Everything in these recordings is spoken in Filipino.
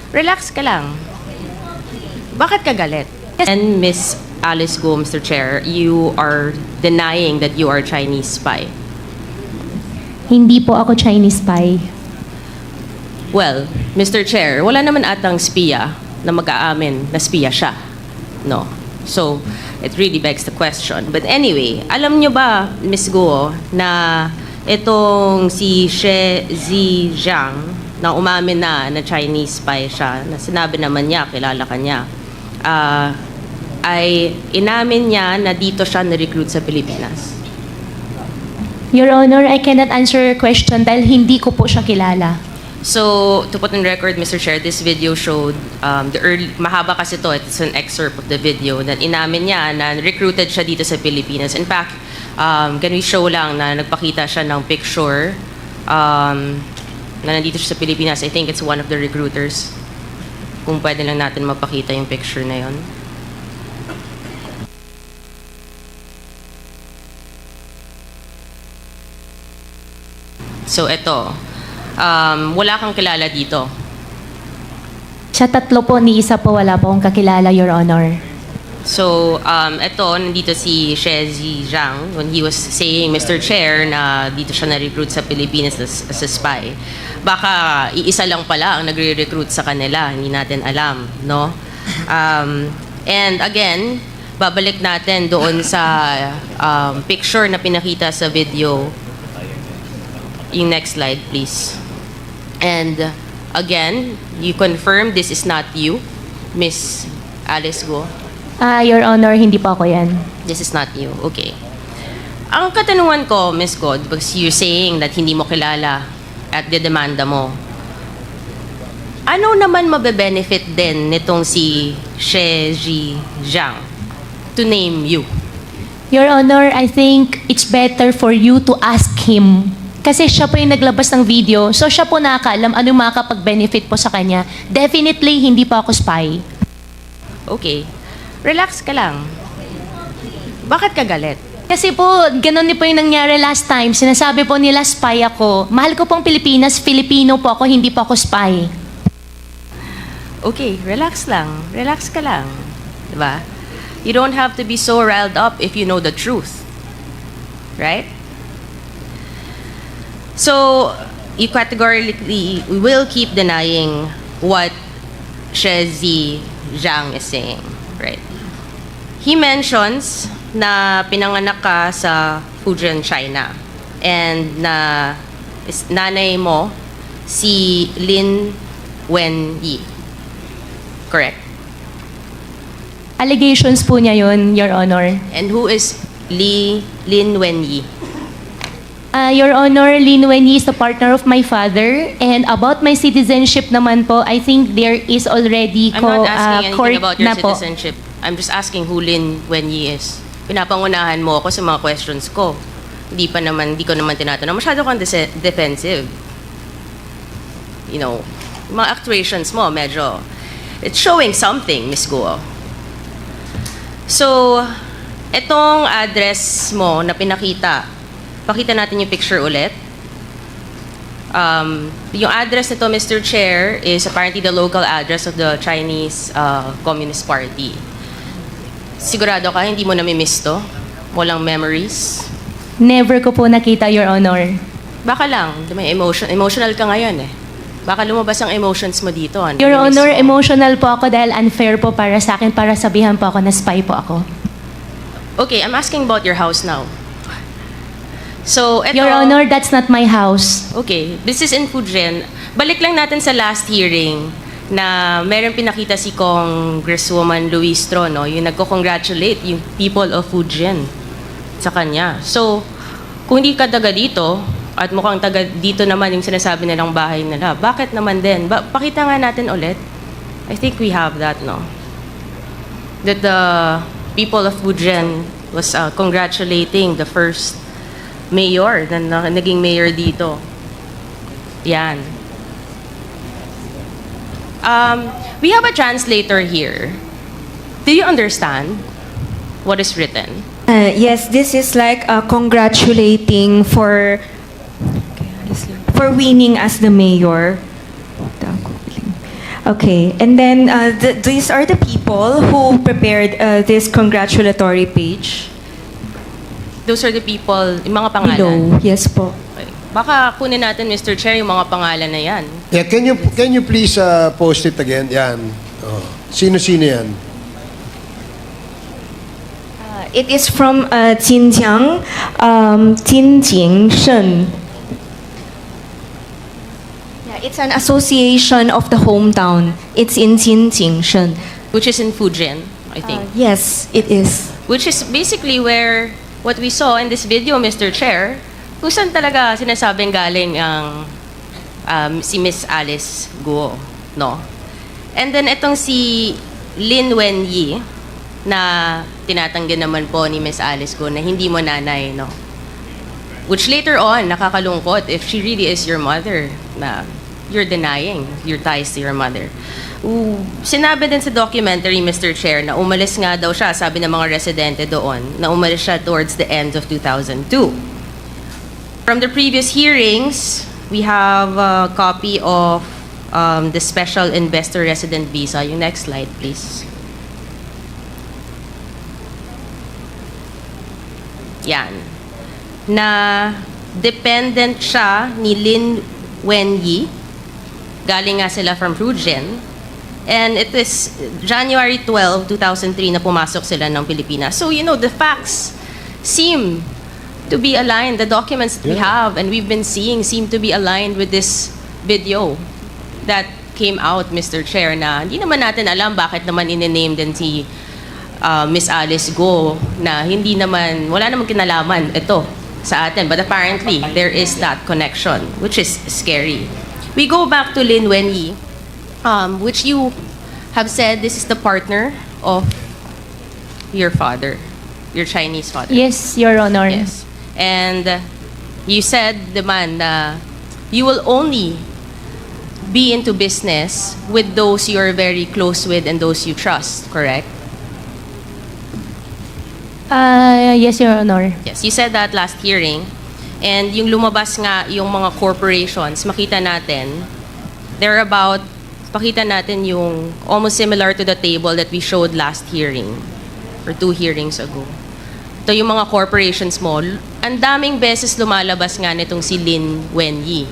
Relax ka lang. Bakit ka galit? And Miss Alice Go, Mr. Chair, you are denying that you are Chinese spy. Hindi po ako Chinese spy. Well, Mr. Chair, wala naman atang spiya na mag-aamin na spiya siya. No. So, it really begs the question. But anyway, alam nyo ba, Ms. Guo, na itong si She Zhijiang, na umamin na Chinese spy siya, na sinabi naman niya, kilala ka niya, ay inamin niya na dito siya na-recruit sa Pilipinas. Your Honor, I cannot answer your question dahil hindi ko po siya kilala. So, to put on record, Mr. Chair, this video showed, mahaba kasi to, it's an excerpt of the video, that inamin niya na recruited siya dito sa Pilipinas. In fact, can we show lang na nagpakita siya ng picture na nandito siya sa Pilipinas. I think it's one of the recruiters. Kung pwede lang natin mapakita yung picture na yon. So, ito. Wala kang kilala dito. Sa tatlo po, ni isa po wala po akong kakilala, Your Honor. So, ito, nandito si She Zhijiang when he was saying, Mr. Chair, na dito siya na-recruit sa Pilipinas as a spy. Baka iisa lang pala ang nagre-recruit sa kanila, hindi natin alam, no? And again, babalik natin doon sa picture na pinakita sa video. Yung next slide, please. And again, you confirm this is not you, Miss Alice Go? Your Honor, hindi po ako yan. This is not you. Okay. Ang katanungan ko, Miss God, because you're saying that hindi mo kilala at dedemanda mo, ano naman mabe-benefit din nitong si She Zhijiang to name you? Your Honor, I think it's better for you to ask him. Kasi siya po yung naglabas ng video, so siya po nakakaalam ano yung makakapag-benefit po sa kanya. Definitely, hindi po ako spy. Okay. Relax ka lang. Bakit ka galit? Kasi po, ganun din po yung nangyari last time. Sinasabi po nila spy ako. Mahal ko pong Pilipinas, Filipino po ako, hindi po ako spy. Okay, relax lang. Relax ka lang. Diba? You don't have to be so riled up if you know the truth. Right? So, you categorically will keep denying what She Zhijiang is saying. Right? He mentions na pinanganak ka sa Fujian, China. And na nanay mo si Lin Wenyi. Correct? Allegations po niya yun, Your Honor. And who is Lin Wenyi? Your Honor, Lin Wenyi is the partner of my father. And about my citizenship naman po, I think there is already I'm not asking court anything about your na po. citizenship. I'm just asking who Lin Wenyi is. Pinapangunahan mo ako sa mga questions ko. Hindi ko naman tinatanong. Masyado kang defensive. You know, mga actuations mo, medyo, it's showing something, Miss Guo. So, etong address mo na pinakita, pakita natin yung picture ulit. Yung address nito, Mr. Chair, is apparently the local address of the Chinese Communist Party. Sigurado ka, hindi mo namimiss to? Walang memories? Never ko po nakita, Your Honor. Baka lang, may emotional ka ngayon eh. Baka lumabas ang emotions mo dito. Ano? Your Namimiss Honor, mo. emotional po ako dahil unfair po para sa akin, para sabihan po ako na spy po ako. Okay, I'm asking about your house now. So, eto, Your Honor, that's not my house. okay, this is in Fujian. Balik lang natin sa last hearing na meron pinakita si Congresswoman Luistro, no? Yung nagko-congratulate yung people of Fujian sa kanya. So, kung hindi ka taga dito, at mukhang taga dito naman yung sinasabi nilang bahay nila, bakit naman din? Pakita nga natin ulit. I think we have that, no? That the people of Fujian was congratulating the first mayor na naging mayor dito. Yan. We have a translator here. Do you understand what is written? Yes, this is like congratulating for winning as the mayor. Okay, and then these are the people who prepared this congratulatory page. Those are the people, yung mga pangalan. Below, yes po. Okay. Baka kunin natin, Mr. Chair, yung mga pangalan na yan. Yeah, can you please post it again? Yan. Oh. Sino-sino yan? It is from Jinjiang, Jinjing Shen. Yeah, it's an association of the hometown. It's in Jinjing Shen. Which is in Fujian, I think. Yes, it is. Which is basically where what we saw in this video, Mr. Chair, kung saan talaga sinasabing galing ang si Miss Alice Guo, no? And then itong si Lin Wenyi, na tinatanggi naman po ni Miss Alice Guo na hindi mo nanay, no? Which later on, nakakalungkot if she really is your mother, na you're denying your ties to your mother. Sinabi din sa documentary, Mr. Chair, na umalis nga daw siya, sabi ng mga residente doon, na umalis siya towards the end of 2002. From the previous hearings, we have a copy of the Special Investor Resident Visa. Yung next slide, please. Yan. Na dependent siya ni Lin Wenyi. Galing nga sila from Fujian. And it is January 12, 2003 na pumasok sila ng Pilipinas. So, you know, the facts seem to be aligned. The documents that we have and we've been seeing seem to be aligned with this video that came out, Mr. Chair, na hindi naman natin alam bakit naman in-name din si Miss Alice Guo na hindi naman, wala namang kinalaman ito sa atin. But apparently, there is that connection, which is scary. We go back to Lin Wenyi, which you have said this is the partner of your father, your Chinese father. Yes, Your Honor. Yes. And you said, naman, na you will only be into business with those you're very close with and those you trust, correct? Yes, Your Honor. Yes, you said that last hearing. And yung lumabas nga yung mga corporations, makita natin, they're about, pakita natin yung almost similar to the table that we showed last hearing or 2 hearings ago. Ito yung mga corporations mo. Ang daming beses lumalabas nga nitong si Lin Wenyi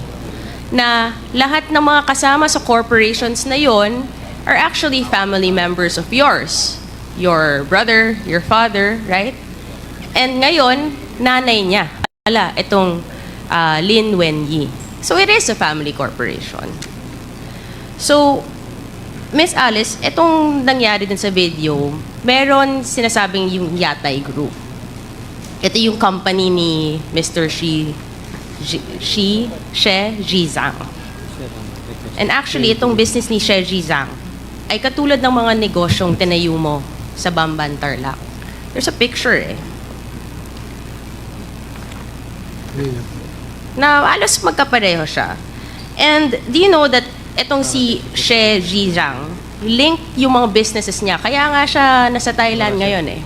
na lahat ng mga kasama sa corporations na yon are actually family members of yours. Your brother, your father, right? And ngayon, nanay niya. Ala, itong Lin Wenyi. So it is a family corporation. So, Miss Alice, itong nangyari din sa video, meron sinasabing yung Yatay Group. Ito yung company ni Mr. She Zhizang. And actually, itong business ni She Zhizang ay katulad ng mga negosyong tinayo mo sa Bamban, Tarlac. There's a picture eh. Na alos magkapareho siya. And do you know that itong si She Zhizang, link yung mga businesses niya. Kaya nga siya nasa Thailand ngayon eh.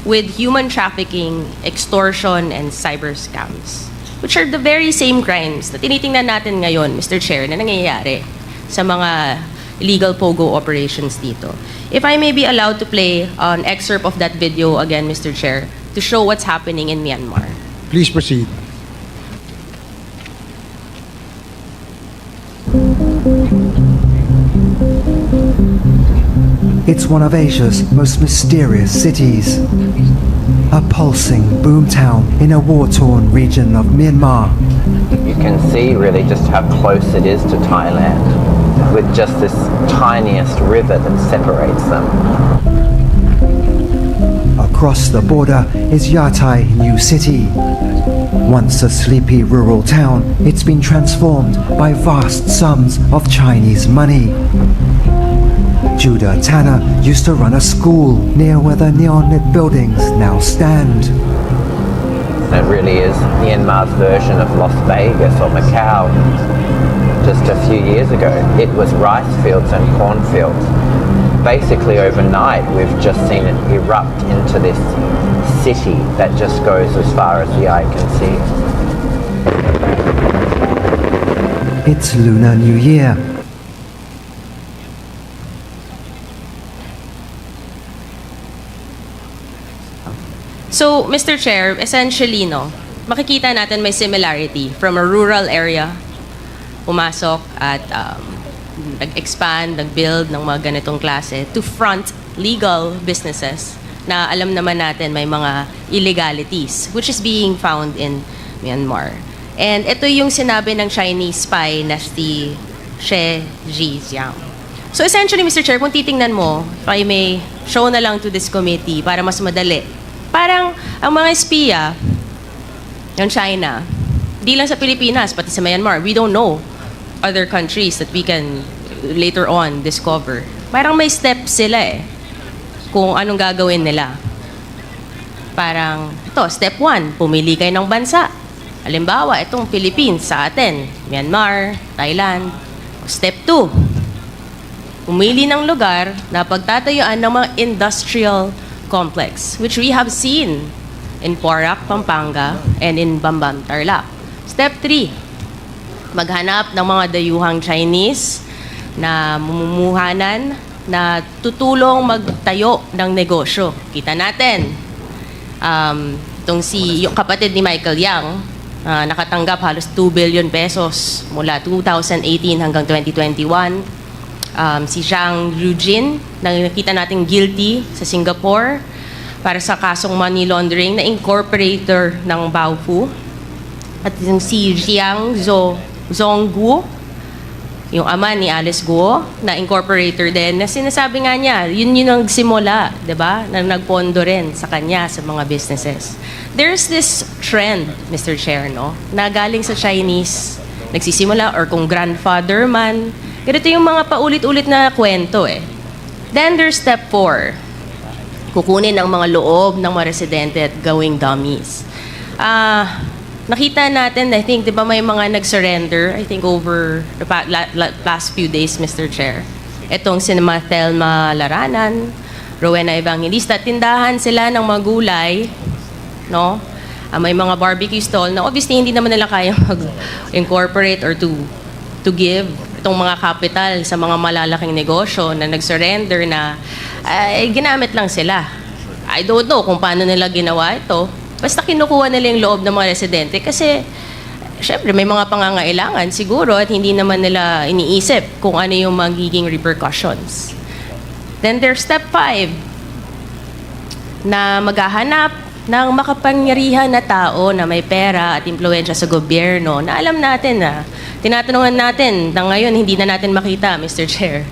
With human trafficking, extortion, and cyber scams. Which are the very same crimes na tinitingnan natin ngayon, Mr. Chair, na nangyayari sa mga illegal POGO operations dito. If I may be allowed to play an excerpt of that video again, Mr. Chair, to show what's happening in Myanmar. Please proceed. It's one of Asia's most mysterious cities. A pulsing boomtown in a war-torn region of Myanmar. You can see really just how close it is to Thailand, with just this tiniest river that separates them. Across the border is Yatai New City. Once a sleepy rural town, it's been transformed by vast sums of Chinese money. Judah Tanner used to run a school near where the neon-lit buildings now stand. It really is Myanmar's version of Las Vegas or Macau. Just a few years ago, it was rice fields and cornfields. Basically overnight, we've just seen it erupt into this city that just goes as far as the eye can see. It's Lunar New Year. So, Mr. Chair, essentially, no, makikita natin may similarity from a rural area, pumasok at nag-expand, nag-build ng mga ganitong klase to front legal businesses na alam naman natin may mga illegalities which is being found in Myanmar. And ito yung sinabi ng Chinese spy na si She Zhijiang. So essentially, Mr. Chair, kung titingnan mo, if I may show na lang to this committee para mas madali. Parang ang mga espiya ng China, di lang sa Pilipinas, pati sa Myanmar, we don't know other countries that we can later on discover. Parang may steps sila kung anong gagawin nila. Parang, ito, step 1, pumili kayo ng bansa. Halimbawa, itong Philippines sa atin, Myanmar, Thailand. Step 2, pumili ng lugar na pagtatayuan ng mga industrial complex, which we have seen in Porac, Pampanga, and in Bambam, Tarlac. Step 3, maghanap ng mga dayuhang Chinese na mumumuhanan na tutulong magtayo ng negosyo. Kita natin, yung kapatid ni Michael Yang, nakatanggap halos 2 billion pesos mula 2018 hanggang 2021. Si Zhang Yujin, na nakita natin guilty sa Singapore para sa kasong money laundering na incorporator ng Baofu. At yung si Jiang Zhongguo, yung ama ni Alice Guo, na incorporator din, na sinasabi nga niya, yun yung nagsimula, di ba? Na nagpondo rin sa kanya sa mga businesses. There's this trend, Mr. Chair, no? Na galing sa Chinese, nagsisimula, or kung grandfather man, ganito yung mga paulit-ulit na kwento Then there's step 4, kukunin ang mga loob ng mga residente at gawing dummies. Nakita natin, I think, di ba may mga nag-surrender, I think over the past few days, Mr. Chair. Itong sina Thelma Laranan, Rowena Evangelista, tindahan sila ng mga gulay, no? May mga barbecue stall na obviously hindi naman nila kaya mag-incorporate or to give itong mga capital sa mga malalaking negosyo na nag-surrender na ginamit lang sila. I don't know kung paano nila ginawa ito. Basta kinukuha nila yung loob ng mga residente kasi syempre may mga pangangailangan siguro at hindi naman nila iniisip kung ano yung magiging repercussions. Then there's step 5 na maghahanap ng makapangyarihan na tao na may pera at impluwensya sa gobyerno na alam natin na tinatanungan natin na ngayon hindi na natin makita, Mr. Chair,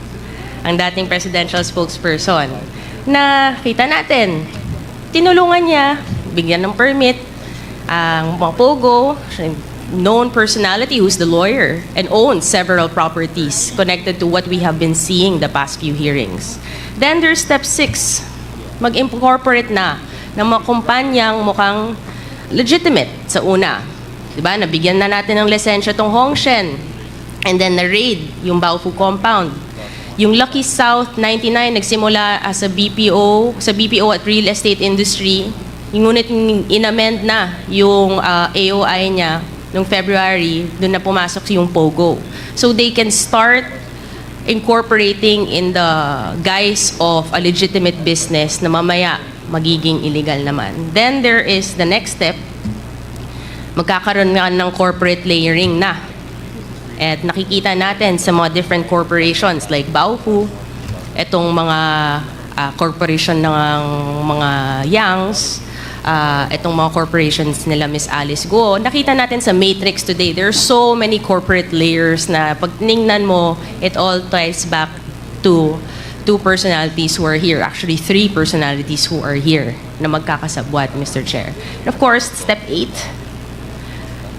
ang dating presidential spokesperson na kita natin, tinulungan niya, bigyan ng permit, ang mga pogo, known personality who's the lawyer and owns several properties connected to what we have been seeing the past few hearings. Then there's step 6, mag-incorporate na ng mga kumpanyang mukhang legitimate sa una. Diba? Nabigyan na natin ng lisensya tong Hongshen. And then na-raid yung Baofu compound. Yung Lucky South 99 nagsimula as a BPO, sa BPO at real estate industry. Ngunit inamend na yung AOI niya noong February, doon na pumasok yung POGO. So they can start incorporating in the guise of a legitimate business na mamaya magiging illegal naman. Then there is the next step, magkakaroon nga ng corporate layering na. At nakikita natin sa mga different corporations like Baofu, itong mga corporation ng mga Yangs, itong mga corporations nila Miss Alice Guo. Nakita natin sa Matrix today, there are so many corporate layers na pag tinignan mo, it all ties back to 2 personalities who are here. Actually, 3 personalities who are here na magkakasabwat, Mr. Chair. And of course, step 8.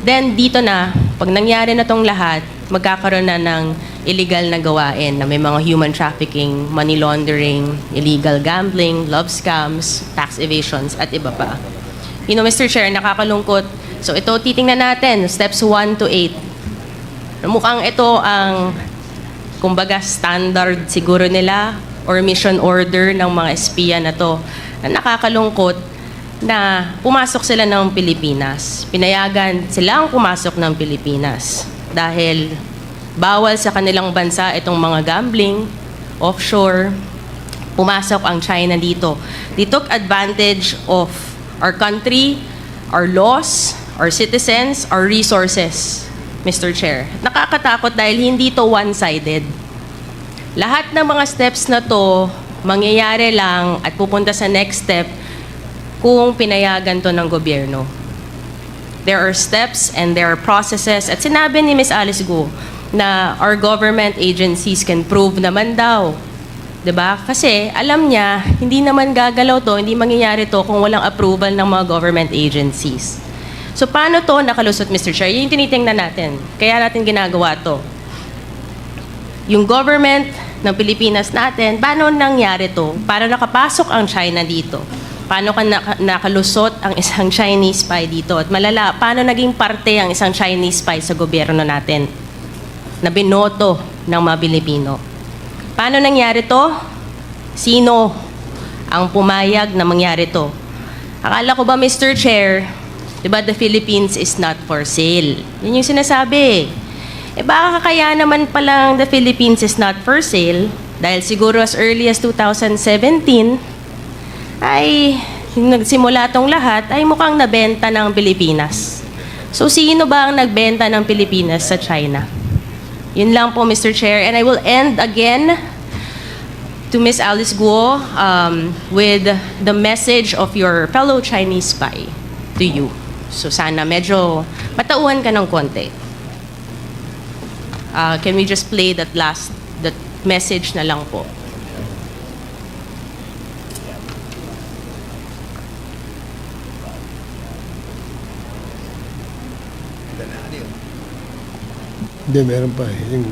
Then, dito na, pag nangyari na tong lahat, magkakaroon na ng illegal na gawain na may mga human trafficking, money laundering, illegal gambling, love scams, tax evasions, at iba pa. You know, Mr. Chair, nakakalungkot. So ito, titingnan natin, steps 1 to 8. Mukhang ito ang, kumbaga, standard siguro nila or mission order ng mga espiya na to. Na nakakalungkot na pumasok sila ng Pilipinas. Pinayagan silang pumasok ng Pilipinas dahil bawal sa kanilang bansa itong mga gambling, offshore. Pumasok ang China dito. They took advantage of our country, our laws, our citizens, our resources, Mr. Chair. Nakakatakot dahil hindi to one-sided. Lahat ng mga steps na to, mangyayari lang at pupunta sa next step kung pinayagan to ng gobyerno. There are steps and there are processes. At sinabi ni Ms. Alice Go na our government agencies can prove naman daw. 'Di ba? Kasi alam niya, hindi naman gagalaw to, hindi mangyayari to kung walang approval ng mga government agencies. So paano to nakalusot, Mr. Chair? Yun yung tinitingnan natin. Kaya natin ginagawa to. Yung government ng Pilipinas natin, paano nangyari to? Paano nakapasok ang China dito? Paano nakalusot ang isang Chinese spy dito? At malala, paano naging parte ang isang Chinese spy sa gobyerno natin na binoto ng mga Pilipino? Paano nangyari to? Sino ang pumayag na mangyari to? Akala ko ba, Mr. Chair, diba, the Philippines is not for sale? Yun yung sinasabi. Baka kaya naman palang the Philippines is not for sale dahil siguro as early as 2017 ay nagsimula tong lahat ay mukhang nabenta ng Pilipinas. So sino ba ang nagbenta ng Pilipinas sa China? Yun lang po, Mr. Chair. And I will end again to Ms. Alice Guo with the message of your fellow Chinese spy to you. So sana medyo matauhan ka ng konti. Can we just play that message na lang po? Hindi, meron pa eh. Yung